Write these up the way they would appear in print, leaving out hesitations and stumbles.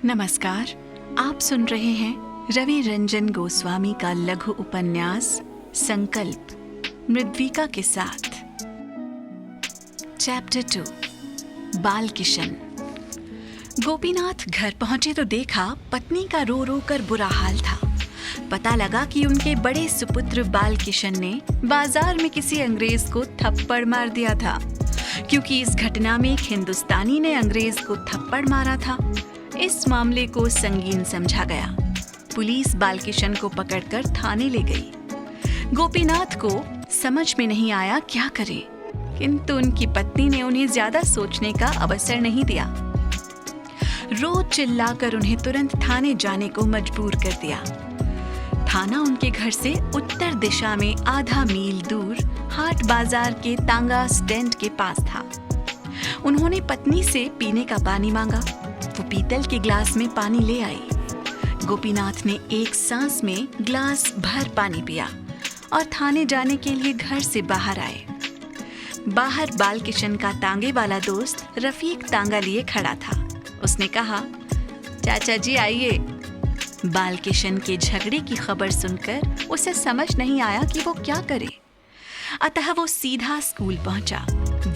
नमस्कार, आप सुन रहे हैं रवि रंजन गोस्वामी का लघु उपन्यास संकल्प मृद्विका के साथ। चैप्टर 2 बाल किशन। गोपीनाथ घर पहुंचे तो देखा पत्नी का रो रो कर बुरा हाल था। पता लगा कि उनके बड़े सुपुत्र बाल किशन ने बाजार में किसी अंग्रेज को थप्पड़ मार दिया था, क्योंकि इस घटना में एक हिंदुस्तानी ने अंग्रेज को थप्पड़ मारा था। इस मामले को संगीन समझा गया। पुलिस बालकिशन को पकड़कर थाने ले गई। गोपीनाथ को समझ में नहीं आया क्या करे, किंतु उनकी पत्नी ने उन्हें ज्यादा सोचने का अवसर नहीं दिया। रोज चिल्लाकर उन्हें तुरंत थाने जाने को मजबूर कर दिया। थाना उनके घर से उत्तर दिशा में आधा मील दूर हाट बाजार के तांगा स्टैंड के पास था। उन्होंने पत्नी से पीने का पानी मांगा। वो पीतल के ग्लास में पानी ले आई। गोपीनाथ ने एक सांस में ग्लास भर पानी पिया और थाने जाने के लिए घर से बाहर आए। बाहर बालकिशन का तांगे वाला दोस्त रफीक तांगा लिए खड़ा था। उसने कहा, चाचा जी आइए। बालकिशन के झगड़े की खबर सुनकर उसे समझ नहीं आया कि वो क्या करे, अतः वो सीधा स्कूल पहुंचा।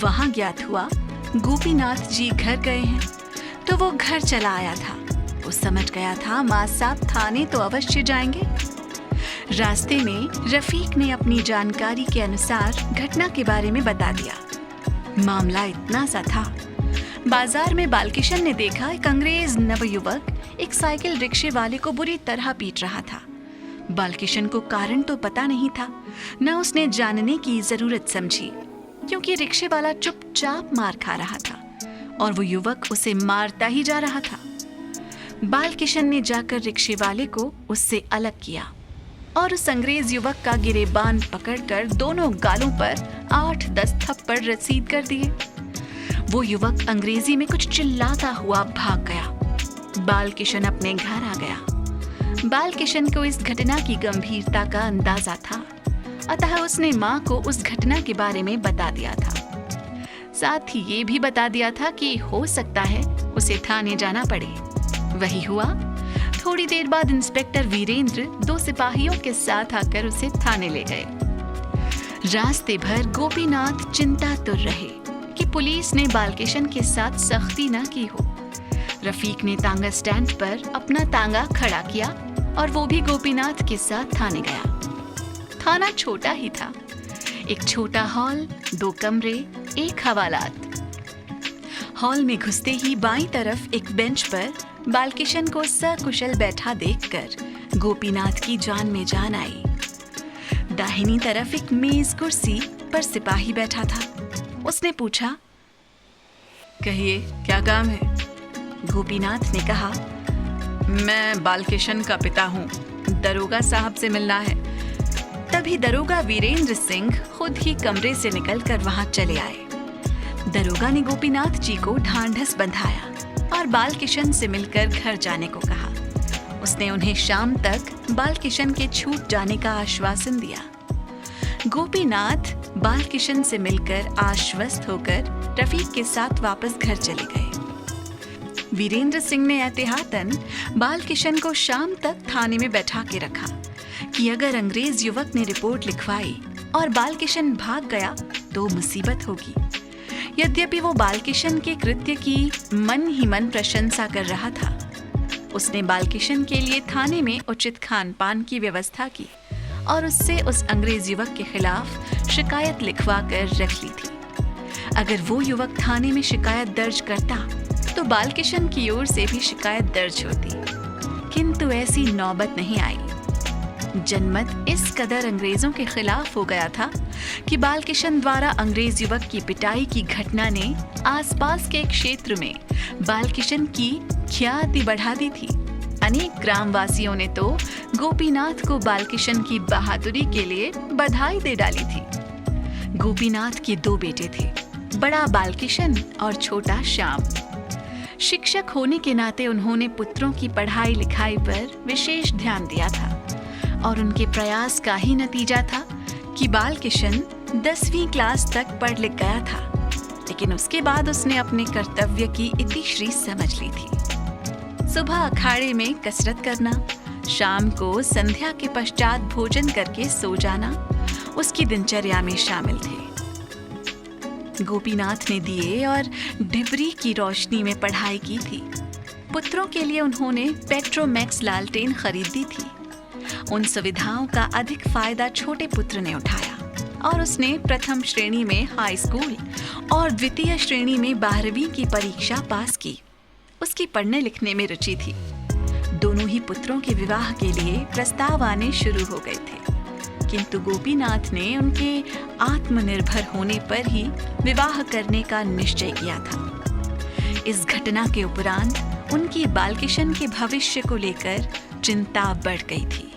वहां ज्ञात हुआ गोपीनाथ जी घर गए हैं, तो वो घर चला आया था। वो समझ गया था माँ साहब थाने तो अवश्य जाएंगे। रास्ते में रफीक ने अपनी जानकारी के अनुसार घटना के बारे में बता दिया। मामला इतना सा था, बाजार में बालकिशन ने देखा एक अंग्रेज नवयुवक एक साइकिल रिक्शे वाले को बुरी तरह पीट रहा था। बालकिशन को कारण तो पता नहीं था, न उसने जानने की जरूरत समझी, क्योंकि रिक्शे वाला चुपचाप मार खा रहा था और वो युवक उसे मारता ही जा रहा था। बालकिशन ने जाकर रिक्शे वाले को उससे अलग किया और उस अंग्रेज युवक का गिरेबान पकड़कर दोनों गालों पर 8-10 थप्पड़ रसीद कर दिए। वो युवक अंग्रेजी में कुछ चिल्लाता हुआ भाग गया। बालकिशन अपने घर आ गया। बालकिशन को इस घटना की गंभीरता का अंदाजा था, अतः उसने माँ को उस घटना के बारे में बता दिया था। साथ ही ये भी बता दिया था कि हो सकता है उसे थाने जाना पड़े। वही हुआ। थोड़ी देर बाद इंस्पेक्टर वीरेंद्र 2 सिपाहियों के साथ आकर उसे थाने ले गए। रास्ते भर गोपीनाथ चिंतातुर रहे कि पुलिस ने बालकिशन के साथ सख्ती न की हो। रफीक ने तांगा स्टैंड पर अपना तांगा खड़ा किया और वो भी गोपीनाथ के साथ थाने गया। थाना छोटा ही था। एक छोटा हॉल, 2 कमरे, एक हवालात। हॉल में घुसते ही बाईं तरफ एक बेंच पर बालकिशन को सकुशल बैठा देखकर गोपीनाथ की जान में जान आई। दाहिनी तरफ एक मेज कुर्सी पर सिपाही बैठा था। उसने पूछा, कहिए क्या काम है? गोपीनाथ ने कहा, मैं बालकिशन का पिता हूँ, दरोगा साहब से मिलना है। तभी दरोगा वीरेंद्र सिंह खुद ही कमरे से निकलकर वहां चले आए। दरोगा ने गोपीनाथ जी को ढांढस बंधाया और बालकिशन से मिलकर घर जाने को कहा। उसने उन्हें शाम तक बालकिशन के छूट जाने का आश्वासन दिया। गोपीनाथ बालकिशन से मिलकर आश्वस्त होकर रफीक के साथ वापस घर चले गए। वीरेंद्र सिंह ने एहतियातन बालकिशन को शाम तक थाने में बैठा के रखा कि अगर अंग्रेज युवक ने रिपोर्ट लिखवाई और बालकिशन भाग गया तो मुसीबत होगी। यद्यपि वो बालकिशन के कृत्य की मन ही मन प्रशंसा कर रहा था। उसने बालकिशन के लिए थाने में उचित खान पान की व्यवस्था की और उससे उस अंग्रेज युवक के खिलाफ शिकायत लिखवा कर रख ली थी। अगर वो युवक थाने में शिकायत दर्ज करता तो बालकिशन की ओर से भी शिकायत दर्ज होती, किंतु ऐसी नौबत नहीं आई। जनमत इस कदर अंग्रेजों के खिलाफ हो गया था कि बालकिशन द्वारा अंग्रेज युवक की पिटाई की घटना ने आसपास के क्षेत्र में बालकिशन की ख्याति बढ़ा दी थी। अनेक ग्रामवासियों ने तो गोपीनाथ को बालकिशन की बहादुरी के लिए बधाई दे डाली थी। गोपीनाथ के 2 बेटे थे, बड़ा बालकिशन और छोटा श्याम। शिक्षक होने के नाते उन्होंने पुत्रों की पढ़ाई लिखाई पर विशेष ध्यान दिया था और उनके प्रयास का ही नतीजा था कि बालकिशन 10वीं क्लास तक पढ़ लिख गया था, लेकिन उसके बाद उसने अपने कर्तव्य की इतिश्री समझ ली थी। सुबह अखाड़े में कसरत करना, शाम को संध्या के पश्चात भोजन करके सो जाना उसकी दिनचर्या में शामिल थे। गोपीनाथ ने दिए और डिबरी की रोशनी में पढ़ाई की थी। पुत्रों के लिए उन्होंने पेट्रोमैक्स लालटेन खरीदी थी। उन सुविधाओं का अधिक फायदा छोटे पुत्र ने उठाया और उसने प्रथम श्रेणी में हाई स्कूल और द्वितीय श्रेणी में 12वीं की परीक्षा पास की। उसकी पढ़ने लिखने में रुचि थी। दोनों ही पुत्रों के विवाह के लिए प्रस्ताव आने शुरू हो गए थे, किंतु गोपीनाथ ने उनके आत्मनिर्भर होने पर ही विवाह करने का निश्चय किया था। इस घटना के उपरांत उनकी बालकिशन के भविष्य को लेकर चिंता बढ़ गई थी।